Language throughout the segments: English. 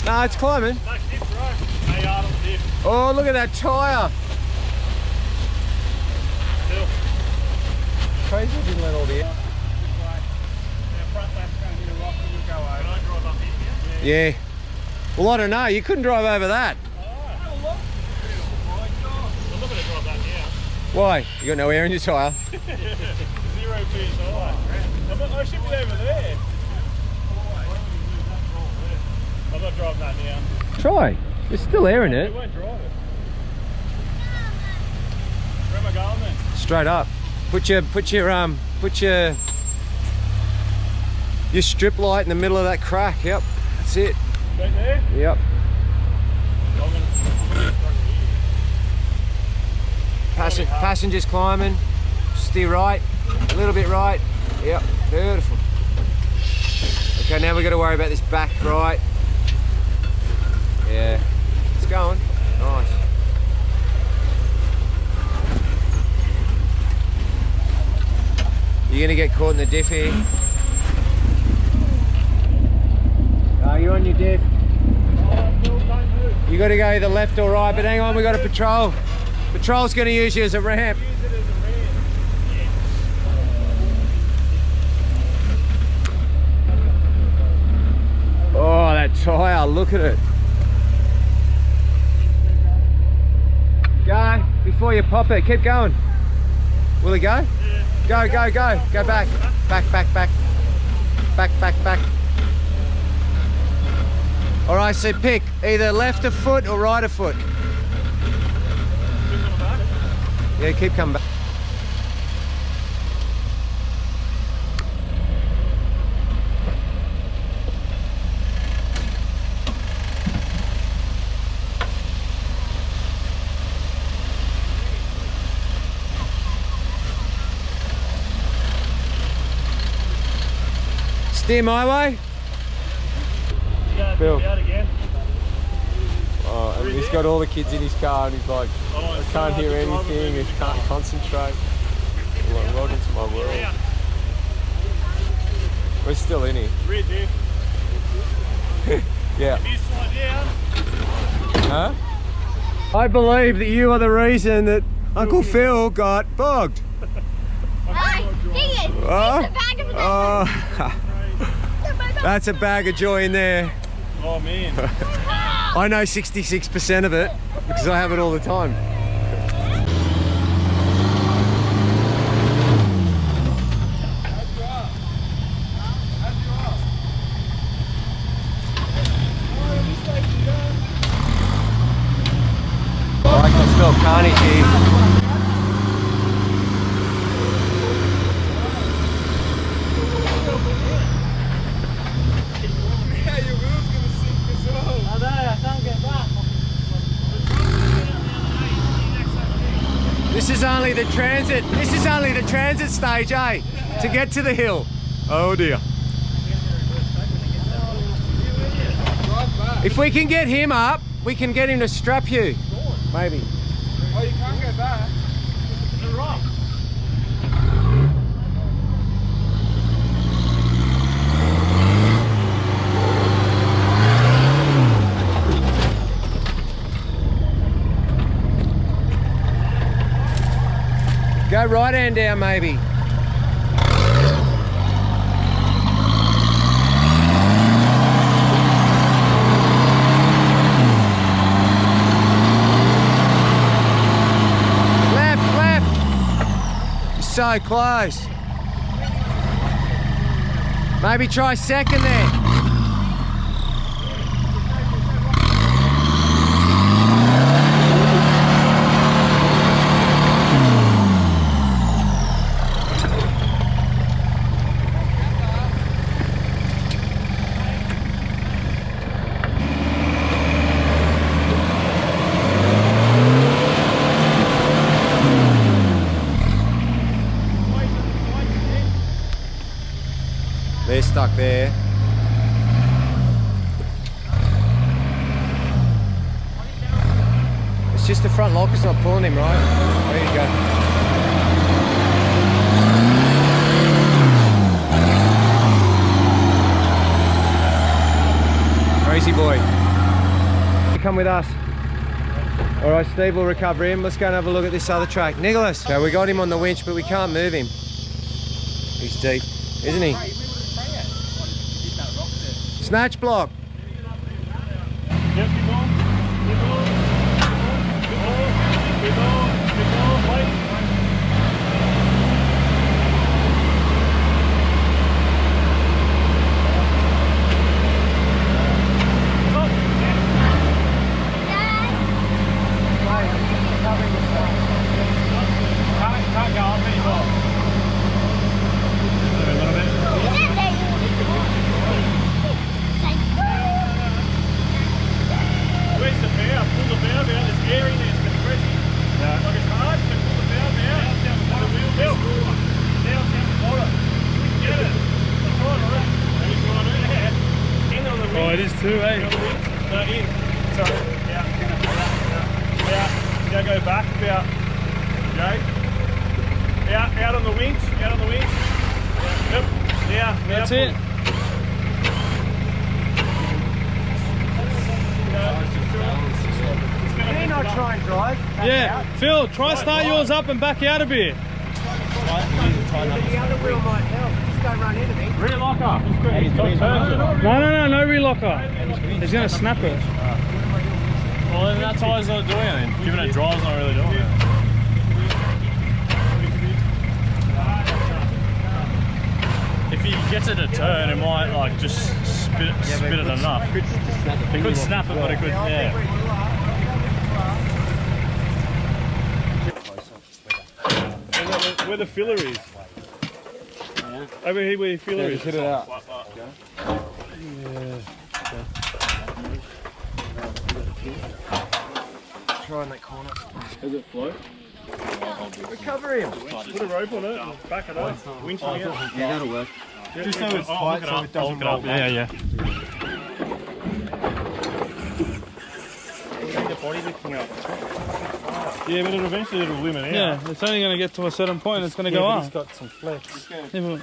Nah, it's climbing. Oh, look at that tyre. Crazy didn't let all the air. Yeah. Well, I don't know. You couldn't drive over that. Why? You got no air in your tyre? 0 PSI. I should be over there. I'm not driving that now. Try. There's still air in it. You won't drive it. Where am I going then? Straight up. Put your strip light in the middle of that crack. Yep. That's it. Right there? Yep. Passengers climbing. Steer right. A little bit right. Yep. Beautiful. Okay, now we've got to worry about this back right. Yeah. It's going. Nice. You're going to get caught in the diff here. Are you on your diff? You got to go either left or right, but hang on, we got a patrol. Patrol's going to use you as a ramp. Oh, that tyre, look at it. Go, before you pop it, keep going. Will it go? Go, go, go. Go back. Back, back, back. Back, back, back. All right, so pick either left a foot or right a foot. Yeah, keep coming back. Steer my way. Phil. Again. Oh, and he's got all the kids in his car and he's like, I can't hear anything, I can't concentrate. I'm like, welcome to my world. We're still in here. Yeah. Huh? I believe that you are the reason that Uncle Phil got bugged. Oh, that's a bag of joy in there. Oh man. I know 66% of it because I have it all the time. I can smell carnage here. This is only the transit. This is only the transit stage, eh? To get to the hill. Oh dear. If we can get him up, we can get him to strap you. Maybe. Oh, you can't go back. It's a rock. Go right hand down, maybe. Left, left. So close. Maybe try second there. They're stuck there. It's just the front locker's not pulling him right. There you go. Crazy boy. come with us. All right, Steve will recover him. Let's go and have a look at this other track. Nicholas, so we got him on the winch, but we can't move him. He's deep, isn't he? Snatch block. Yep, keep on. Keep on. Keep on. Keep on. Keep on. Wait. Can't go up anymore. A little bit. Where's the bow? Pull the bow out. There's air in there. It's compressing. Like it's hard, so pull the bow out. The wheel down. Down the bottom. Get it. That's right, right? Maybe try to do that. In on the wheel. Oh, it is too, eh? No, in. Sorry. Out. Now go back about. Okay. Out on the winch. Out on the winch. Yep. Now. That's it. Can you not try and drive? Yeah, Phil, try start yours up and back out a bit. The other wheel might help. Just go run into me. Rear locker. No relocker. He's going to snap it. Well, then that tyre's not doing anything. Giving it drive's not really doing it. If he gets it a turn, it might like just spit it enough. It could snap it, but it could, yeah. Where the filler is. Over here where the filler is. Hit it out. Try in that corner. Does it float? Recover him. Put a rope on it and back it up. Winch it out. Yeah, that'll work. Just so it's tight so it doesn't roll. Yeah. The body lifting up. Yeah, but eventually it'll limit out. Yeah, it's only going to get to a certain point and it's going to go but up. It's got some flex. Yeah, but-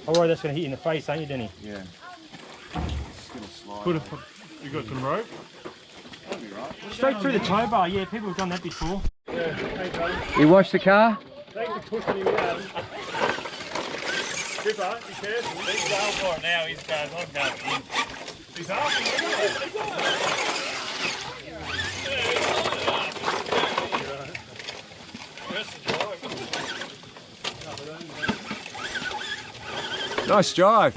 Oh, right, that's going to hit you in the face, ain't you, Denny? Yeah. You got some rope? Straight through the tow bar, yeah, people have done that before. You watch the car? Thanks for pushing him out. Tripper, be careful. He's going for it now, he's going, I'm going. He's asking Nice drive.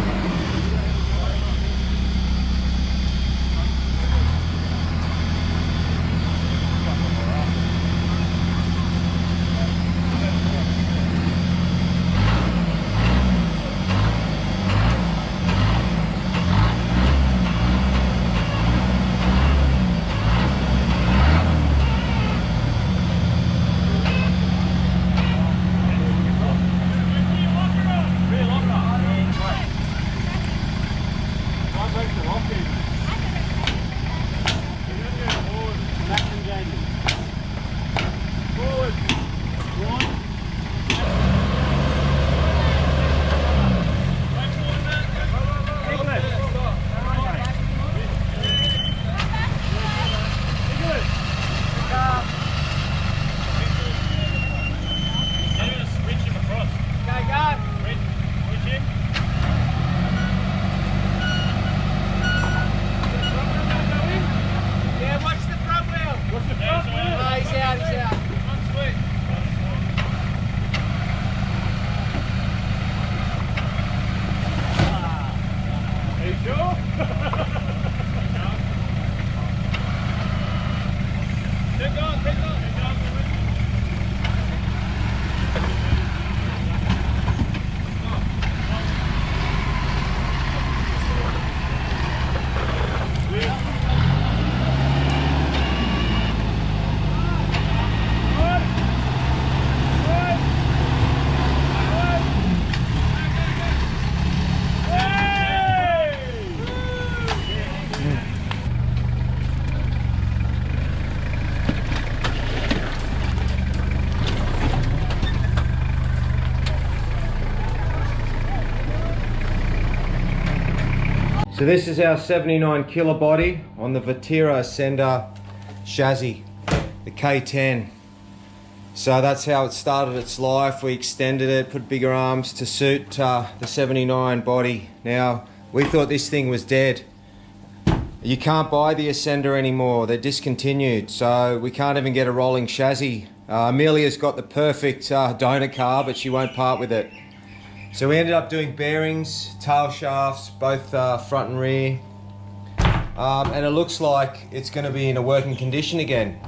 So this is our 79 killerbody on the Vatira Ascender chassis, the K10. So that's how it started its life. We extended it, put bigger arms to suit the 79 body. Now, we thought this thing was dead. You can't buy the Ascender anymore, they're discontinued, so we can't even get a rolling chassis. Amelia's got the perfect donor car, but she won't part with it. So we ended up doing bearings, tail shafts, both front and rear. And it looks like it's going to be in a working condition again.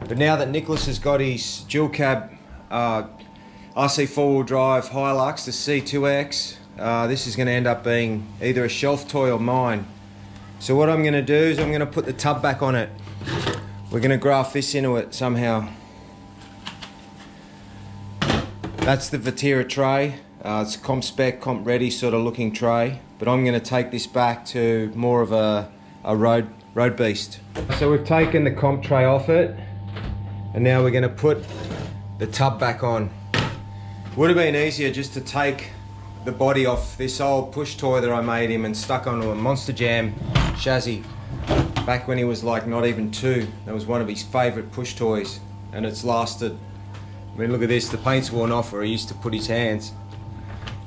But now that Nicholas has got his dual cab RC four-wheel drive Hilux, the C2X, this is going to end up being either a shelf toy or mine. So what I'm going to do is I'm going to put the tub back on it. We're going to graft this into it somehow. That's the Vatira tray. It's a comp spec, comp ready sort of looking tray. But I'm going to take this back to more of a road beast. So we've taken the comp tray off it. And now we're going to put the tub back on. Would have been easier just to take the body off this old push toy that I made him and stuck onto a Monster Jam chassis back when he was like not even 2. That was one of his favourite push toys, and it's lasted. I mean, look at this, the paint's worn off where he used to put his hands.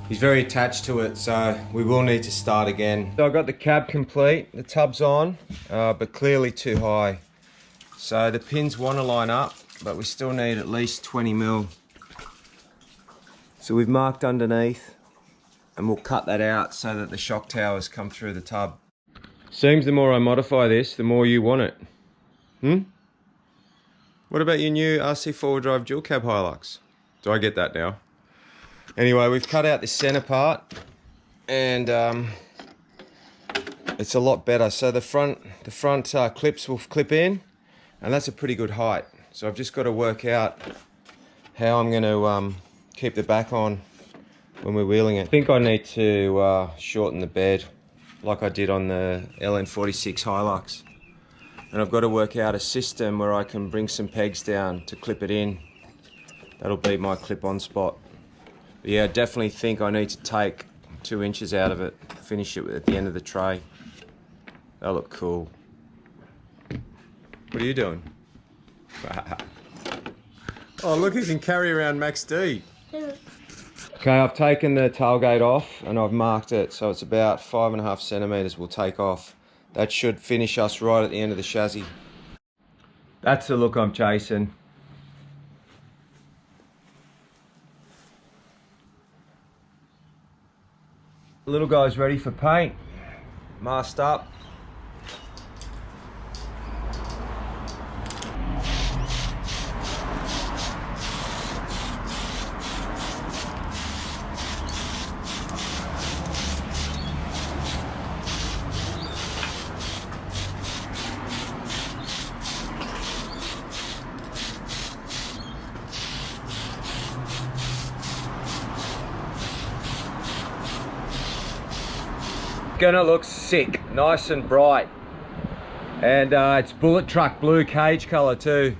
He's very attached to it, so we will need to start again. So I got the cab complete, the tub's on, but clearly too high. So the pins want to line up, but we still need at least 20 mil. So we've marked underneath, and we'll cut that out so that the shock towers come through the tub. Seems the more I modify this, the more you want it. What about your new RC four-wheel drive dual cab Hilux? Do I get that now? Anyway, we've cut out this center part, and it's a lot better. So the front clips will clip in, and that's a pretty good height. So I've just got to work out how I'm going to keep the back on when we're wheeling it. I think I need to shorten the bed like I did on the LN46 Hilux. And I've got to work out a system where I can bring some pegs down to clip it in. That'll be my clip-on spot. But yeah, I definitely think I need to take 2 inches out of it, finish it at the end of the tray. That'll look cool. What are you doing? Oh look, he can carry around Max D. Okay, I've taken the tailgate off and I've marked it, so it's about 5.5 centimeters we'll take off. That should finish us right at the end of the chassis. That's the look I'm chasing. The little guy's ready for paint, masked up. Gonna look sick, nice and bright, and it's bullet truck blue cage color too,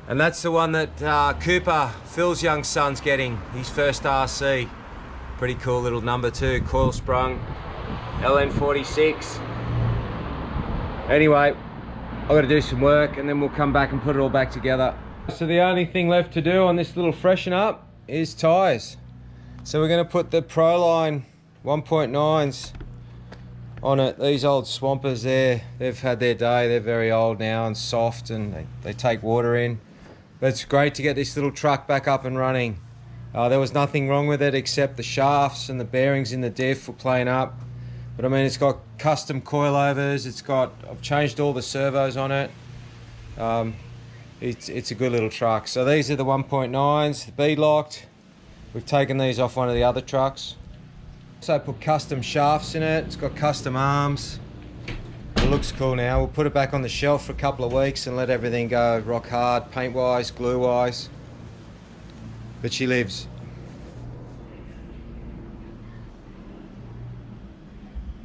and that's the one that Cooper, Phil's young son's getting, his first RC. Pretty cool little number 2 coil sprung LN46. Anyway, I've got to do some work and then we'll come back and put it all back together. So the only thing left to do on this little freshen up is tyres. So we're going to put the Proline 1.9s on it. These old Swampers there, they've had their day, they're very old now and soft, and they take water in. But it's great to get this little truck back up and running. There was nothing wrong with it except the shafts and the bearings in the diff were playing up. But I mean, it's got custom coilovers, I've changed all the servos on it. It's a good little truck. So these are the 1.9s, the bead-locked. We've taken these off one of the other trucks. So I put custom shafts in it, it's got custom arms. It looks cool now. We'll put it back on the shelf for a couple of weeks and let everything go rock hard, paint-wise, glue-wise. But she lives.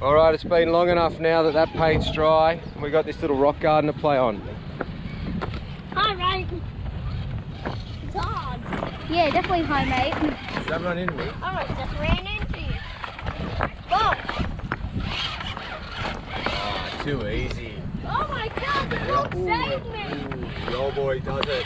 Alright, it's been long enough now that paint's dry. We got this little rock garden to play on. Alright. It's hard. Yeah, definitely high, mate. Don't run into me. Alright, just ran into you. Go! Too easy. Oh my god, the dog saved me! The old boy does it.